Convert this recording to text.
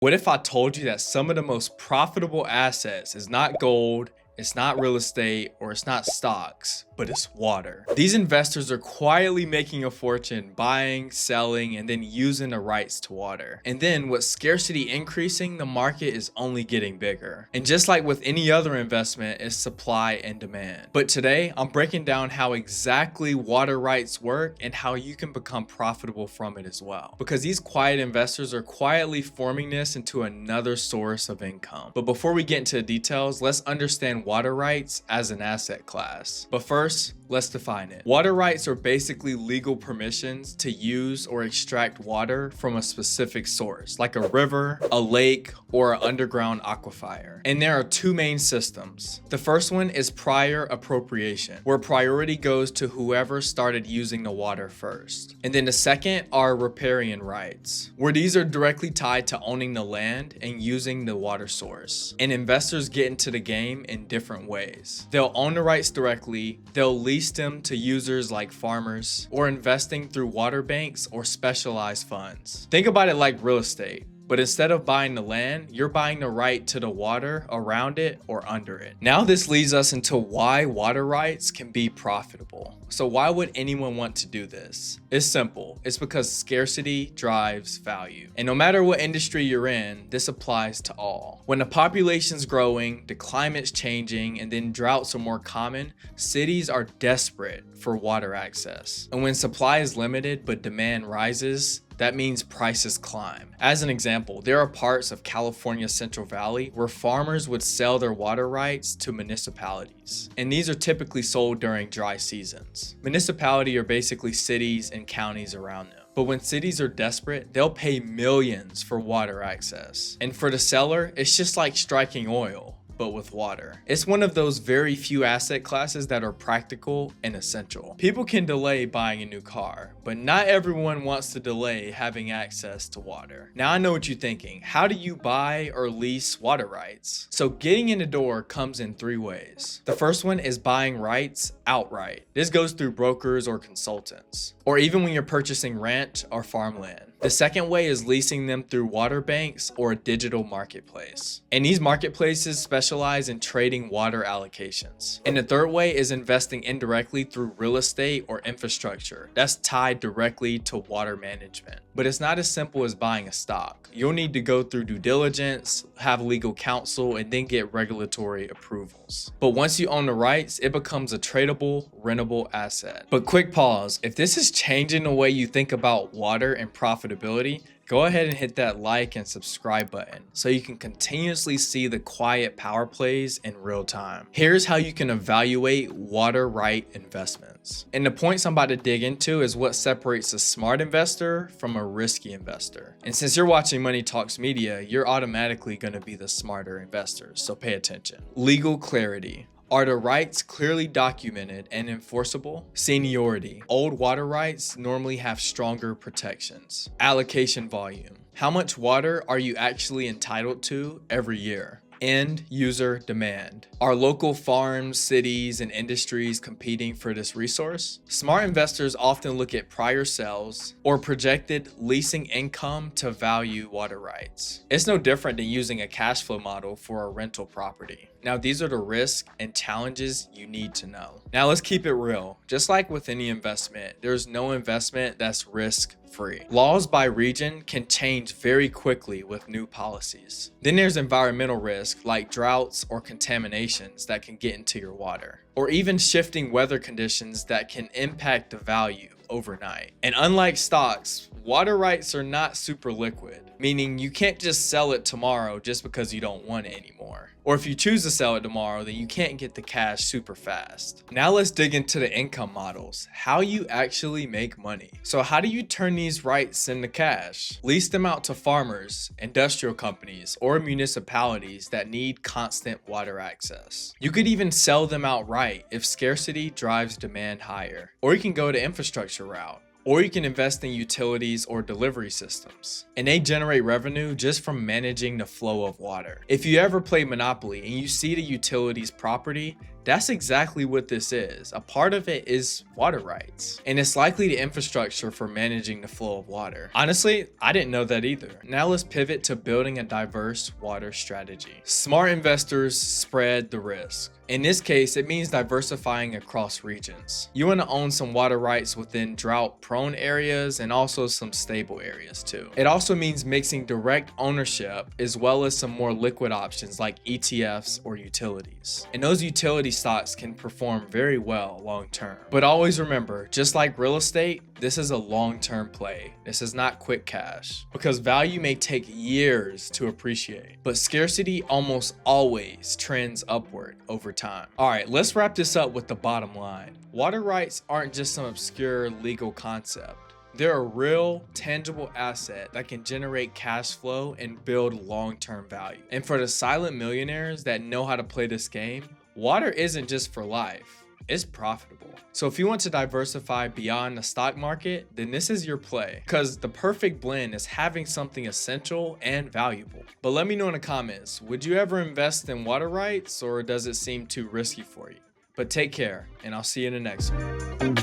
What if I told you that some of the most profitable assets is not gold, it's not real estate, or it's not stocks, but it's water? These investors are quietly making a fortune buying, selling, and then using the rights to water. And then with scarcity increasing, the market is only getting bigger. And just like with any other investment, it's supply and demand. But today, I'm breaking down how exactly water rights work and how you can become profitable from it as well. Because these quiet investors are quietly forming this into another source of income. But before we get into the details, let's understand water rights as an asset class. But first, let's define it. Water rights are basically legal permissions to use or extract water from a specific source, like a river, a lake, or an underground aquifer. And there are two main systems. The first one is prior appropriation, where priority goes to whoever started using the water first. And then the second are riparian rights, where these are directly tied to owning the land and using the water source. And investors get into the game in different ways. They'll own the rights directly, they'll lease them to users like farmers, or investing through water banks or specialized funds. Think about it like real estate. But instead of buying the land, you're buying the right to the water around it or under it. Now this leads us into why water rights can be profitable. So why would anyone want to do this? It's simple. It's because scarcity drives value. And no matter what industry you're in, this applies to all. When the population's growing, the climate's changing, and then droughts are more common, cities are desperate for water access. And when supply is limited but demand rises, that means prices climb. As an example, there are parts of California's Central Valley where farmers would sell their water rights to municipalities. And these are typically sold during dry seasons. Municipalities are basically cities and counties around them. But when cities are desperate, they'll pay millions for water access. And for the seller, it's just like striking oil, but with water. It's one of those very few asset classes that are practical and essential. People can delay buying a new car, but not everyone wants to delay having access to water. Now I know what you're thinking. How do you buy or lease water rights? So getting in the door comes in three ways. The first one is buying rights outright. This goes through brokers or consultants, or even when you're purchasing ranch or farmland. The second way is leasing them through water banks or a digital marketplace. And these marketplaces specialize in trading water allocations. And the third way is investing indirectly through real estate or infrastructure that's tied directly to water management. But it's not as simple as buying a stock. You'll need to go through due diligence, have legal counsel, and then get regulatory approvals. But once you own the rights, it becomes a tradable, rentable asset. But quick pause. If this is changing the way you think about water and profitability, go ahead and hit that like and subscribe button so you can continuously see the quiet power plays in real time. Here's how you can evaluate water right investments. And the points I'm about to dig into is what separates a smart investor from a risky investor. And since you're watching Money Talks Media, you're automatically going to be the smarter investor, so pay attention. Legal clarity. Are the rights clearly documented and enforceable? Seniority. Old water rights normally have stronger protections. Allocation volume. How much water are you actually entitled to every year? End user demand. Are local farms, cities, and industries competing for this resource? Smart investors often look at prior sales or projected leasing income to value water rights. It's no different than using a cash flow model for a rental property. Now, these are the risks and challenges you need to know. Now, let's keep it real. Just like with any investment, there's no investment that's risk-free. Laws by region can change very quickly with new policies. Then there's environmental risk like droughts or contaminations that can get into your water, or even shifting weather conditions that can impact the value overnight. And unlike stocks, water rights are not super liquid, meaning you can't just sell it tomorrow just because you don't want it anymore. Or if you choose to sell it tomorrow, then you can't get the cash super fast. Now let's dig into the income models, how you actually make money. So how do you turn these rights into cash? Lease them out to farmers, industrial companies, or municipalities that need constant water access. You could even sell them outright if scarcity drives demand higher. Or you can go the infrastructure route. Or you can invest in utilities or delivery systems, and they generate revenue just from managing the flow of water. If you ever play Monopoly and you see the utilities property, That's exactly what this is. A part of it is water rights, and it's likely the infrastructure for managing the flow of water. Honestly, I didn't know that either. Now let's pivot to building a diverse water strategy. Smart investors spread the risk. In this case, it means diversifying across regions. You want to own some water rights within drought-prone areas and also some stable areas too. It also means mixing direct ownership as well as some more liquid options like ETFs or utilities. And those utility stocks can perform very well long term. But always remember, just like real estate, this is a long-term play. This is not quick cash because value may take years to appreciate, but scarcity almost always trends upward over time. All right, let's wrap this up with the bottom line. Water rights aren't just some obscure legal concept. They're a real, tangible asset that can generate cash flow and build long-term value. And for the silent millionaires that know how to play this game, water isn't just for life, it's profitable. So if you want to diversify beyond the stock market, then this is your play, because the perfect blend is having something essential and valuable. But let me know in the comments, would you ever invest in water rights, or does it seem too risky for you? But take care, and I'll see you in the next one.